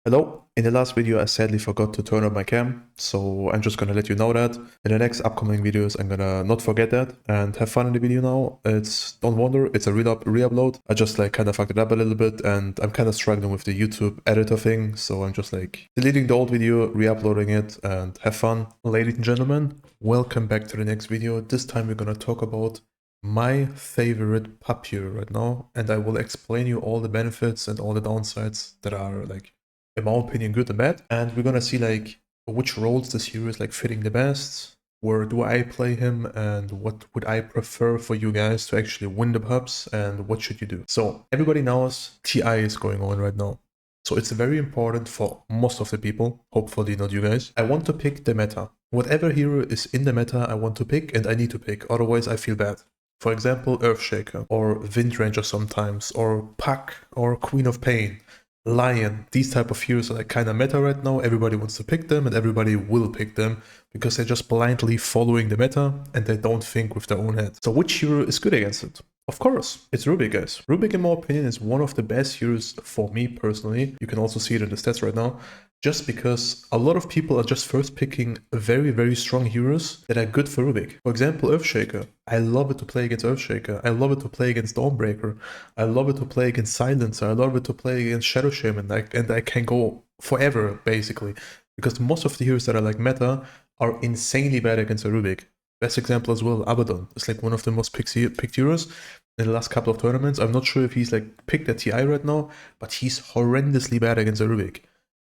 Hello, in the last video I sadly forgot to turn on my cam, so I'm just gonna let you know that. In the next upcoming videos I'm gonna not forget that and have fun in the video now. Don't wonder, it's a re-upload. I just kinda fucked it up a little bit and I'm kinda struggling with the YouTube editor thing, so I'm just deleting the old video, re-uploading it and have fun. Ladies and gentlemen, welcome back to the next video. This time we're gonna talk about my favorite pup hero right now, and I will explain you all the benefits and all the downsides that are in my opinion, good and bad. And we're gonna see which roles this hero is fitting the best, where do I play him, and what would I prefer for you guys to actually win the pubs, and what should you do. So everybody knows TI is going on right now. So it's very important for most of the people, hopefully not you guys. I want to pick the meta. Whatever hero is in the meta I want to pick, and I need to pick, otherwise I feel bad. For example, Earthshaker, or Wind Ranger sometimes, or Puck, or Queen of Pain. Lion, these type of heroes are kind of meta right now. Everybody wants to pick them and everybody will pick them because they're just blindly following the meta and they don't think with their own head. So which hero is good against it? Of course, it's Rubick, guys. Rubick, in my opinion, is one of the best heroes for me personally. You can also see it in the stats right now. Just because a lot of people are just first picking very, very strong heroes that are good for Rubick. For example, Earthshaker. I love it to play against Earthshaker. I love it to play against Dawnbreaker. I love it to play against Silencer. I love it to play against Shadow Shaman. And I can go forever, basically. Because most of the heroes that are meta are insanely bad against a Rubick. Best example as well, Abaddon. It's one of the most picked heroes in the last couple of tournaments. I'm not sure if he's picked at TI right now, but he's horrendously bad against a Rubick.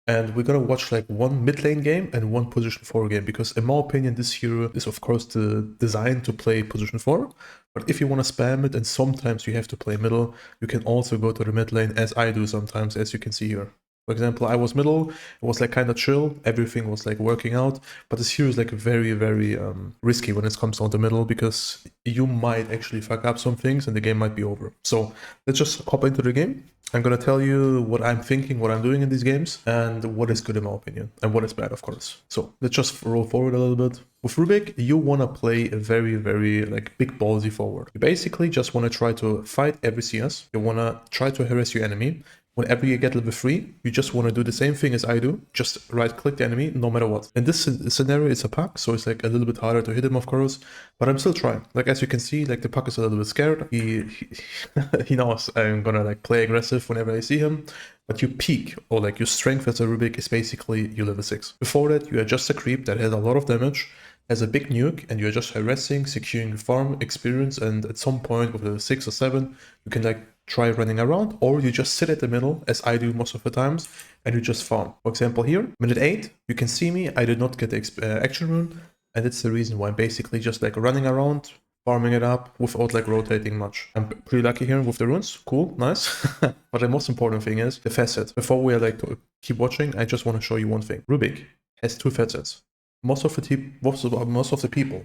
And we're gonna watch one mid lane game and one position 4 game, because in my opinion this hero is of course designed to play position 4, but if you want to spam it and sometimes you have to play middle, you can also go to the mid lane, as I do sometimes, as you can see here. For example, I was middle, it was kind of chill, everything was working out, but this hero is very, very risky when it comes down to middle, because you might actually fuck up some things and the game might be over. So let's just hop into the game. I'm gonna tell you what I'm thinking, what I'm doing in these games, and what is good in my opinion, and what is bad, of course. So let's just roll forward a little bit. With Rubick, you wanna play a very, very big ballsy forward. You basically just wanna try to fight every CS. You wanna try to harass your enemy. Whenever you get level 3, you just want to do the same thing as I do, just right-click the enemy, no matter what. In this scenario, it's a Puck, so it's a little bit harder to hit him, of course, but I'm still trying. As you can see, the Puck is a little bit scared. He knows I'm gonna play aggressive whenever I see him, but your peak, or your strength as a Rubick, is basically your level 6. Before that, you are just a creep that has a lot of damage, has a big nuke, and you're just harassing, securing farm, experience, and at some point with level 6 or 7, you can try running around, or you just sit at the middle, as I do most of the times, and you just farm. For example here, minute 8, you can see me, I did not get the action rune, and that's the reason why I'm basically just running around, farming it up without rotating much. I'm pretty lucky here with the runes, cool, nice. But the most important thing is the facet. Before we to keep watching, I just want to show you one thing. Rubick has 2 facets. Most of the people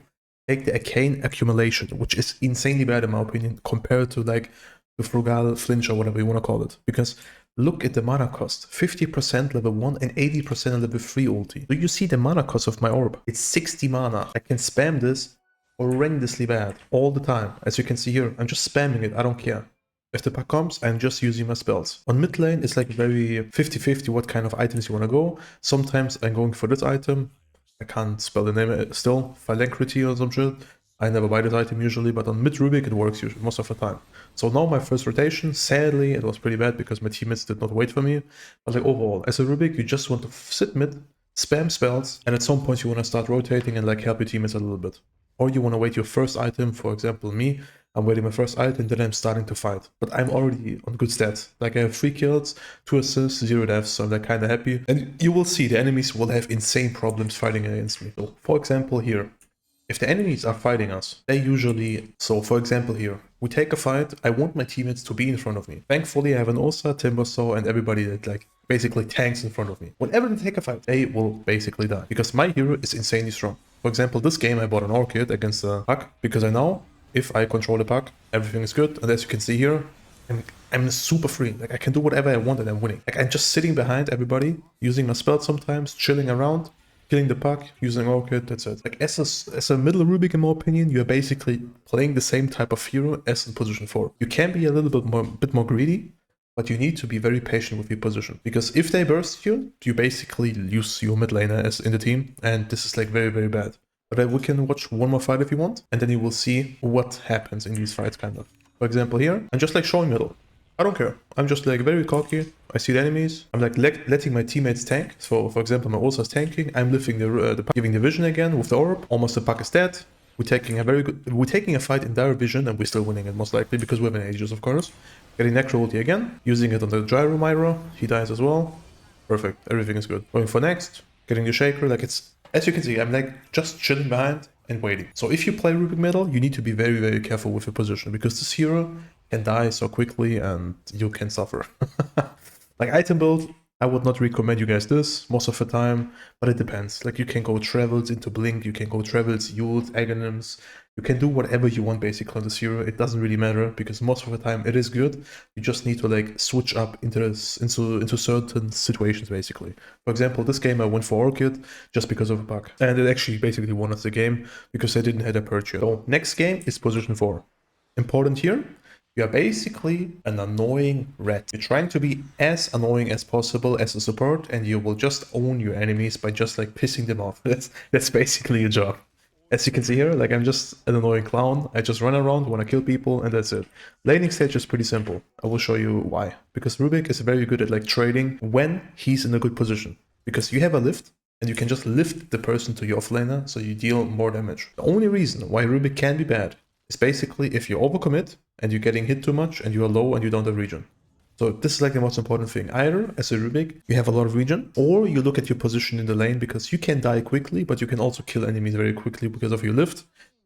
take the arcane accumulation, which is insanely bad in my opinion, compared to the frugal flinch, or whatever you want to call it. Because look at the mana cost, 50% level 1 and 80% level 3 ulti. Do you see the mana cost of my orb? It's 60 mana. I can spam this horrendously bad all the time. As you can see here, I'm just spamming it, I don't care. If the Puck comes, I'm just using my spells. On mid lane, it's very 50-50 what kind of items you want to go. Sometimes I'm going for this item. I can't spell the name still, Phalancrity or some shit. I never buy this item usually, but on mid Rubick it works usually, most of the time. So now my first rotation, sadly, it was pretty bad because my teammates did not wait for me. But overall, as a Rubick, you just want to sit mid, spam spells, and at some point you want to start rotating and help your teammates a little bit. Or you want to wait your first item, for example me, I'm waiting my first item, then I'm starting to fight. But I'm already on good stats. I have 3 kills, 2 assists, 0 deaths, so I'm kind of happy. And you will see the enemies will have insane problems fighting against me. So, for example here, if the enemies are fighting us, they usually... So, for example here, we take a fight, I want my teammates to be in front of me. Thankfully, I have an Ursa, Timbersaw, and everybody that basically tanks in front of me. Whenever they take a fight, they will basically die. Because my hero is insanely strong. For example, this game I bought an Orchid against a Puck, because I know if I control the Puck, everything is good. And as you can see here, I'm super free. I can do whatever I want and I'm winning. I'm just sitting behind everybody, using my spells sometimes, chilling around, killing the Puck, using Orchid, that's it. As a middle Rubick, in my opinion, you're basically playing the same type of hero as in position 4. You can be a little bit more greedy, but you need to be very patient with your position. Because if they burst you, you basically lose your mid laner as in the team, and this is like very, very bad. But we can watch one more fight if you want, and then you will see what happens in these fights, kind of. For example, here, I'm just like showing middle. I don't care. I'm just like very cocky. I see the enemies. I'm like letting my teammates tank. So, for example, my Ursa is tanking. I'm lifting the giving the vision again with the orb. Almost the puck is dead. We're taking a fight in direct vision, and we're still winning it most likely because we have an Aegis, of course. Getting Necro ulti again, using it on the Gyro Myro. He dies as well. Perfect. Everything is good. Going for next. Getting the Shaker. Like it's, as you can see, I'm like just chilling behind and waiting. So if you play Rubick middle, you need to be very, very careful with your position because this hero can die so quickly and you can suffer. Like item build, I would not recommend you guys this most of the time, but it depends. Like you can go travels into Blink, you can go travels, Ult, Aghanims, you can do whatever you want basically on this hero. It doesn't really matter because most of the time it is good. You just need to like switch up into certain situations basically. For example, this game I went for Orchid just because of a bug. And it actually basically won us the game because I didn't have a purchase. So next game is position 4. Important here. You are basically an annoying rat. You're trying to be as annoying as possible as a support, and you will just own your enemies by just like pissing them off. That's basically your job. As you can see here, like I'm just an annoying clown. I just run around, want to kill people, and that's it. Laning stage is pretty simple. I will show you why. Because Rubick is very good at like trading when he's in a good position. Because you have a lift, and you can just lift the person to your offlaner, so you deal more damage. The only reason why Rubick can be bad is basically if you overcommit and you're getting hit too much and you are low and you don't have regen. So this is like the most important thing. Either as a Rubick, you have a lot of regen, or you look at your position in the lane because you can die quickly, but you can also kill enemies very quickly because of your lift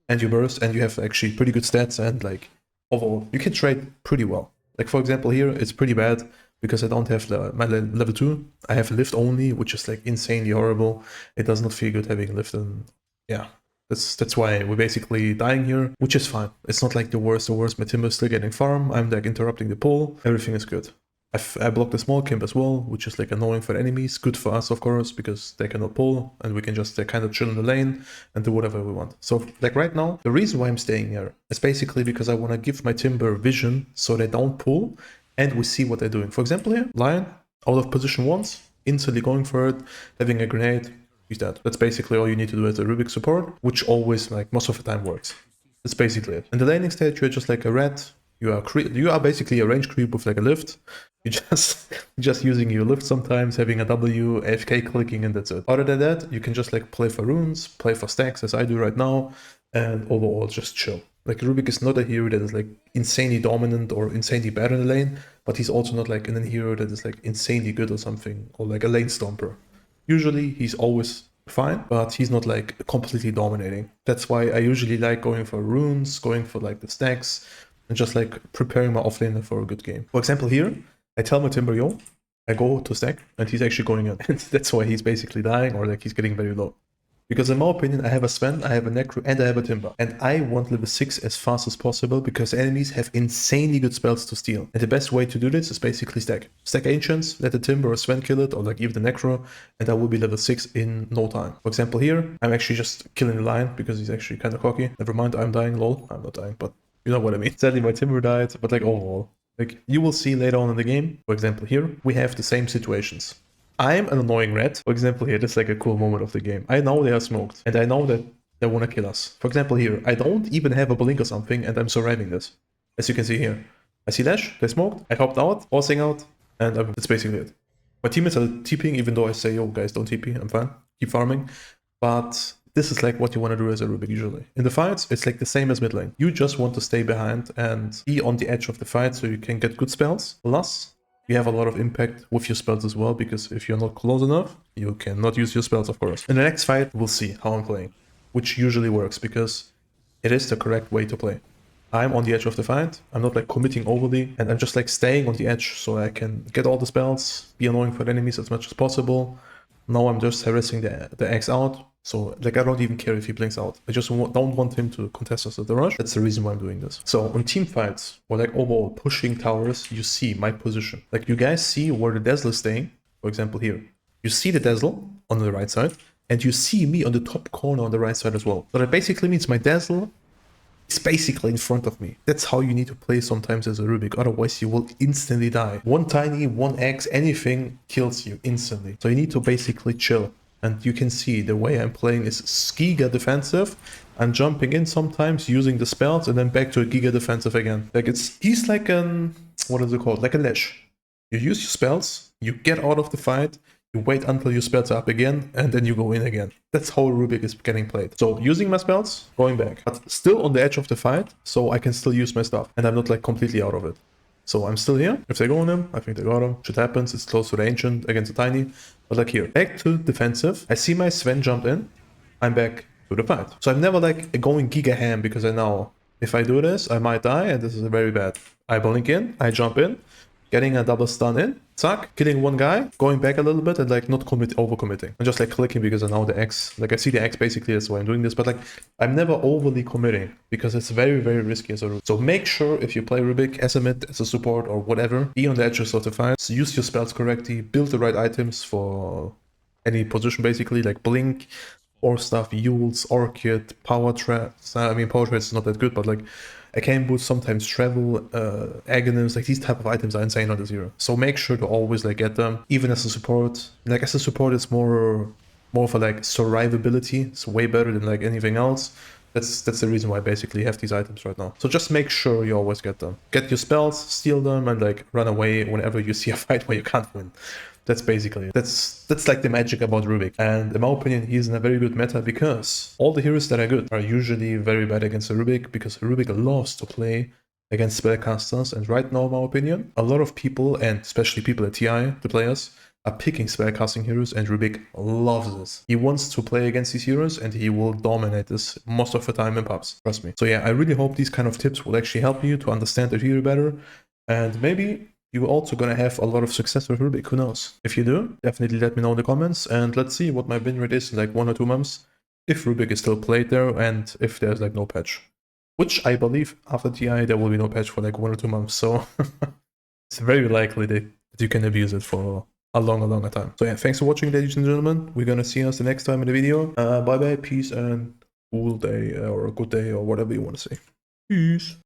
and your burst, and you have actually pretty good stats and like overall, you can trade pretty well. Like for example here, it's pretty bad because I don't have my level 2. I have lift only, which is like insanely horrible. It does not feel good having lift, and yeah. That's why we're basically dying here, which is fine. It's not like the worst. My Timber is still getting farm. I'm like interrupting the pull. Everything is good. I blocked the small camp as well, which is like annoying for enemies. Good for us, of course, because they cannot pull and we can just kind of chill in the lane and do whatever we want. So like right now, the reason why I'm staying here is basically because I want to give my Timber vision so they don't pull and we see what they're doing. For example here, Lion out of position once, instantly going for it, having a grenade. Use that. That's basically all you need to do as a Rubick support, which always, like, most of the time works. That's basically it. In the laning stage, you're just like a rat. You are basically a range creep with like a lift. You just using your lift sometimes, having a W, AFK clicking, and that's it. Other than that, you can just like play for runes, play for stacks as I do right now, and overall just chill. Like Rubick is not a hero that is like insanely dominant or insanely bad in the lane, but he's also not like a hero that is like insanely good or something, or like a lane stomper. Usually he's always fine, but he's not like completely dominating. That's why I usually like going for runes, going for like the stacks, and just like preparing my offlaner for a good game. For example here, I tell my Timber, yo, I go to stack, and he's actually going in. That's why he's basically dying, or like he's getting very low. Because in my opinion, I have a Sven, I have a Necro, and I have a Timber. And I want level 6 as fast as possible because enemies have insanely good spells to steal. And the best way to do this is basically stack. Stack Ancients, let the Timber or Sven kill it, or like even the Necro, and I will be level 6 in no time. For example here, I'm actually just killing the Lion because he's actually kind of cocky. Never mind, I'm dying, lol. I'm not dying, but you know what I mean. Sadly, my Timber died, but like overall. Like you will see later on in the game, for example here, we have the same situations. I'm an annoying rat. For example here, this is like a cool moment of the game. I know they are smoked, and I know that they want to kill us. For example here, I don't even have a blink or something, and I'm surviving this. As you can see here. I see Dash, they smoked, I hopped out, forcing out, and that's basically it. My teammates are TPing, even though I say, yo guys, don't TP, I'm fine, keep farming. But this is like what you want to do as a Rubick usually. In the fights, it's like the same as mid lane. You just want to stay behind and be on the edge of the fight so you can get good spells. Plus, you have a lot of impact with your spells as well, because if you're not close enough, you cannot use your spells, of course. In the next fight, we'll see how I'm playing, which usually works, because it is the correct way to play. I'm on the edge of the fight, I'm not like committing overly, and I'm just like staying on the edge so I can get all the spells, be annoying for the enemies as much as possible. Now I'm just harassing the X out, so like I don't even care if he blinks out. I just don't want him to contest us at the rush. That's the reason why I'm doing this. So on team fights, or like overall pushing towers, you see my position. Like you guys see where the Dazzle is staying, for example here. You see the Dazzle on the right side, and you see me on the top corner on the right side as well. So that basically means my Dazzle It's basically in front of me. That's how you need to play sometimes as a Rubik, otherwise you will instantly die. One tiny, one X, anything kills you instantly. So you need to basically chill. And you can see the way I'm playing is giga defensive. I'm jumping in sometimes using the spells and then back to a giga defensive again. Like he's like an, what is it called? Like a Lesh. You use your spells, you get out of the fight, you wait until your spells are up again, and then you go in again. That's how Rubik is getting played. So using my spells, going back, but still on the edge of the fight, so I can still use my stuff, and I'm not like completely out of it. So I'm still here. If they go on him, I think they got him. Shit happens, it's close to the Ancient against the Tiny. But like here, back to defensive. I see my Sven jump in, I'm back to the fight. So I'm never like going giga ham because I know if I do this, I might die, and this is very bad. I blink in, I jump in, getting a double stun in, zack, killing one guy, going back a little bit and like not overcommitting. I'm just like clicking because I know the X, like I see the X basically, that's why I'm doing this, but like I'm never overly committing because it's very, very risky as a rule. So make sure if you play Rubick as a mid, as a support or whatever, be on the edges of the fight, so use your spells correctly, build the right items for any position basically, like blink, or stuff, Yules, Orchid, Power Threads. I mean, Power Threads is not that good, but like Arcane Boost, sometimes Travel, Aghanim's, like these type of items are insane on the zero. So make sure to always like get them, even as a support. Like as a support, it's more for like survivability. It's way better than like anything else. That's the reason why I basically have these items right now. So just make sure you always get them. Get your spells, steal them, and like run away whenever you see a fight where you can't win. That's basically it. That's like the magic about Rubick. And in my opinion, he's in a very good meta because all the heroes that are good are usually very bad against a Rubick because Rubick loves to play against spellcasters. And right now, in my opinion, a lot of people, and especially people at TI, the players, are picking spellcasting heroes, and Rubick loves this. He wants to play against these heroes and he will dominate this most of the time in pubs. Trust me. So yeah, I really hope these kind of tips will actually help you to understand the hero better, and maybe you're also gonna have a lot of success with Rubick, who knows? If you do, definitely let me know in the comments, and let's see what my win rate is in like 1 or 2 months, if Rubick is still played there, and if there's like no patch. Which I believe after TI there will be no patch for like 1 or 2 months, so it's very likely that you can abuse it for a longer time. So yeah, thanks for watching, ladies and gentlemen. We're gonna see us the next time in the video. Bye bye, peace, and cool day, or a good day, or whatever you want to say. Peace.